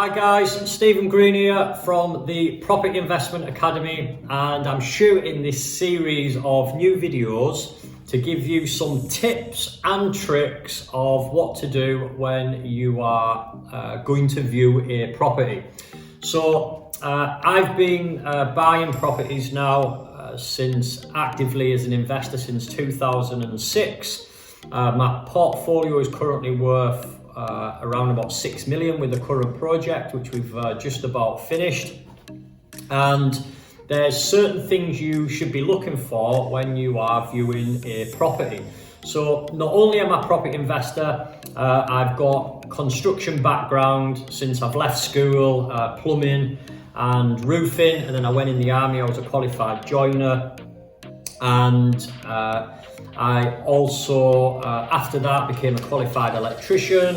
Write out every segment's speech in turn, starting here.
Hi guys, Stephen Green here from the Property Investment Academy, and I'm shooting this series of new videos to give you some tips and tricks of what to do when you are going to view a property. So I've been buying properties now since actively as an investor since 2006. My portfolio is currently worth around about 6 million with the current project, which we've just about finished. And there's certain things you should be looking for when you are viewing a property. So not only am I a property investor, I've got construction background since I've left school, plumbing and roofing, and then I went in the army. I was a qualified joiner, and I also, after that, became a qualified electrician,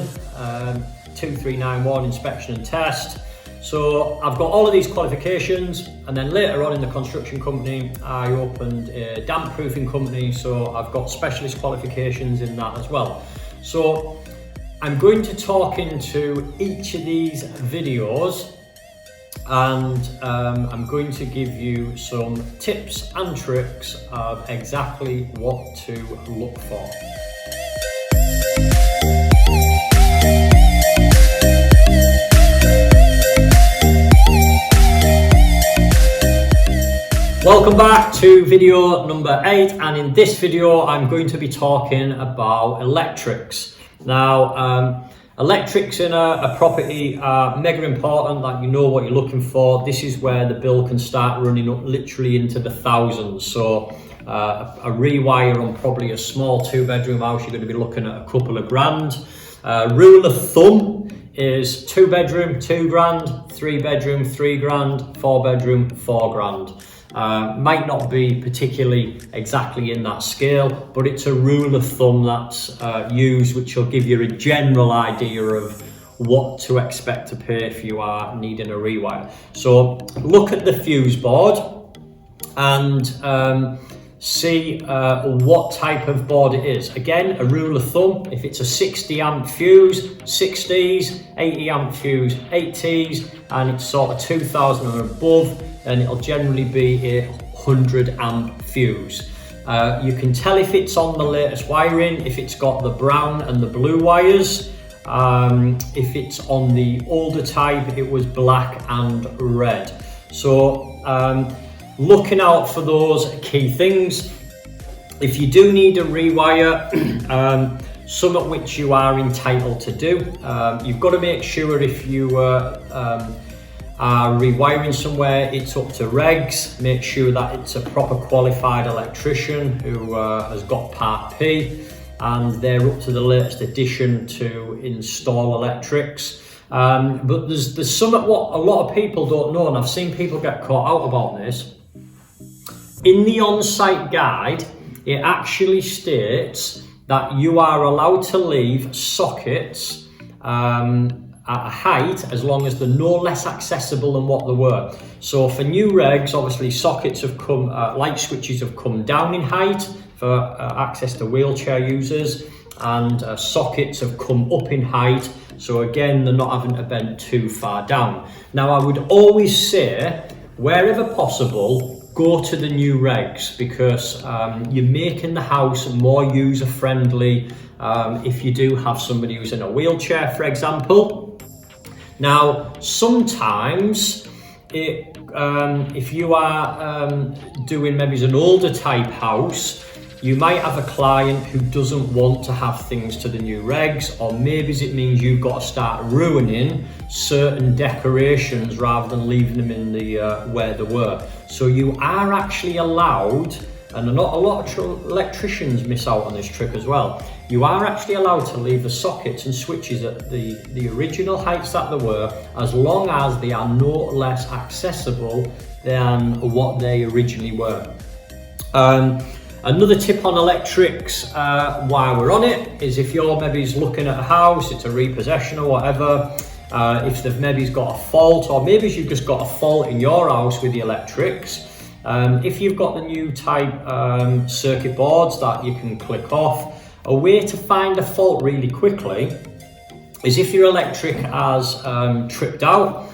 2391 inspection and test. So I've got all of these qualifications, and then later on in the construction company, I opened a damp proofing company, so I've got specialist qualifications in that as well. So I'm going to talk into each of these videos, and I'm going to give you some tips and tricks of exactly what to look for. Welcome back to video number 8, and in this video I'm going to be talking about electrics. Now, electrics in a property are mega important, that you know what you're looking for. This is where the bill can start running up literally into the thousands. So a rewire on probably a small 2-bedroom house, you're going to be looking at a couple of grand. Rule of thumb is 2-bedroom, 2 grand, 3-bedroom, 3 grand, 4-bedroom, 4 grand. Might not be particularly exactly in that scale, but it's a rule of thumb that's used, which will give you a general idea of what to expect to pay if you are needing a rewire. So look at the fuse board and see what type of board it is. Again, a rule of thumb, if it's a 60 amp fuse, 60s, 80 amp fuse, 80s, and it's sort of 2000 and above, then it'll generally be a 100 amp fuse. You can tell if it's on the latest wiring, if it's got the brown and the blue wires. If it's on the older type, it was black and red. So looking out for those key things. If you do need a rewire, some of which you are entitled to do, you've got to make sure if you are rewiring somewhere, it's up to regs. Make sure that it's a proper qualified electrician who has got Part P, and they're up to the latest edition to install electrics. But there's something what a lot of people don't know, and I've seen people get caught out about this. In the on-site guide, it actually states that you are allowed to leave sockets at a height as long as they're no less accessible than what they were. So for new regs, obviously sockets have come, light switches have come down in height for access to wheelchair users, and sockets have come up in height. So again, they're not having to bend too far down. Now, I would always say, wherever possible, go to the new regs, because you're making the house more user-friendly if you do have somebody who's in a wheelchair, for example. Now, sometimes if you are doing maybe an older type house, you might have a client who doesn't want to have things to the new regs, or maybe it means you've got to start ruining certain decorations rather than leaving them in the where they were. So you are actually allowed, and not a lot of electricians miss out on this trick as well, you are actually allowed to leave the sockets and switches at the original heights that they were, as long as they are no less accessible than what they originally were. Another tip on electrics while we're on it is, if you're maybe looking at a house, it's a repossession or whatever, if they've maybe got a fault, or maybe you've just got a fault in your house with the electrics, if you've got the new type circuit boards that you can click off, a way to find a fault really quickly is if your electric has tripped out,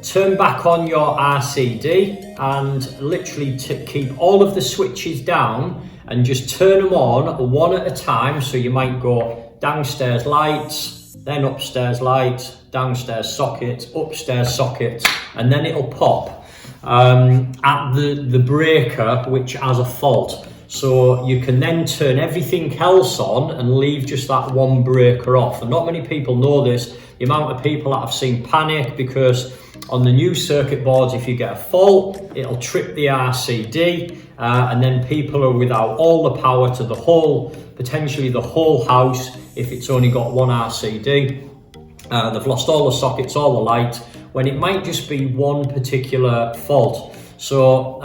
turn back on your RCD and literally keep all of the switches down and just turn them on one at a time. So you might go downstairs lights, then upstairs lights, downstairs socket, upstairs socket, and then it'll pop at the breaker which has a fault. So you can then turn everything else on and leave just that one breaker off. And not many people know this, the amount of people that I've seen panic because on the new circuit boards, if you get a fault, it'll trip the RCD, and then people are without all the power to the whole, potentially the whole house if it's only got one RCD. They've lost all the sockets, all the light, when it might just be one particular fault. So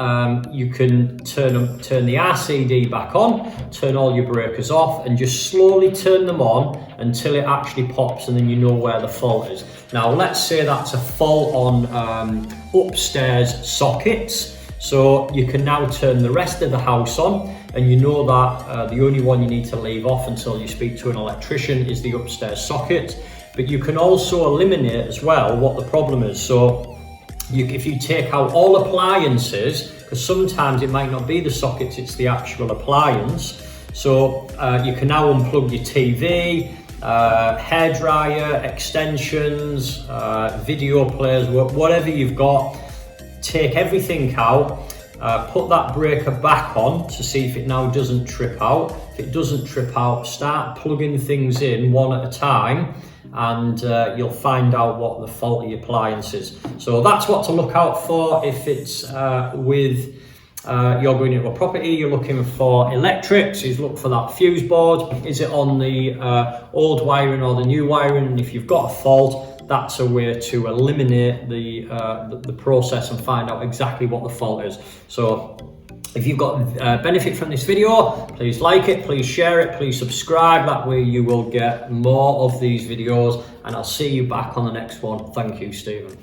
you can turn the RCD back on, turn all your breakers off, and just slowly turn them on until it actually pops, and then you know where the fault is. Now let's say that's a fault on upstairs sockets. So you can now turn the rest of the house on, and you know that the only one you need to leave off until you speak to an electrician is the upstairs socket. But you can also eliminate as well what the problem is. So if you take out all appliances, because sometimes it might not be the sockets, it's the actual appliance. So you can now unplug your TV, hairdryer, extensions, video players, whatever you've got. Take everything out, put that breaker back on to see if it now doesn't trip out. If it doesn't trip out, start plugging things in one at a time, and you'll find out what the faulty appliance is. So that's what to look out for if it's you're going into a property, you're looking for electrics, is look for that fuse board. Is it on the old wiring or the new wiring? And if you've got a fault, that's a way to eliminate the process and find out exactly what the fault is. So if you've got benefit from this video, please like it, please share it, please subscribe. That way you will get more of these videos, and I'll see you back on the next one. Thank you, Stephen.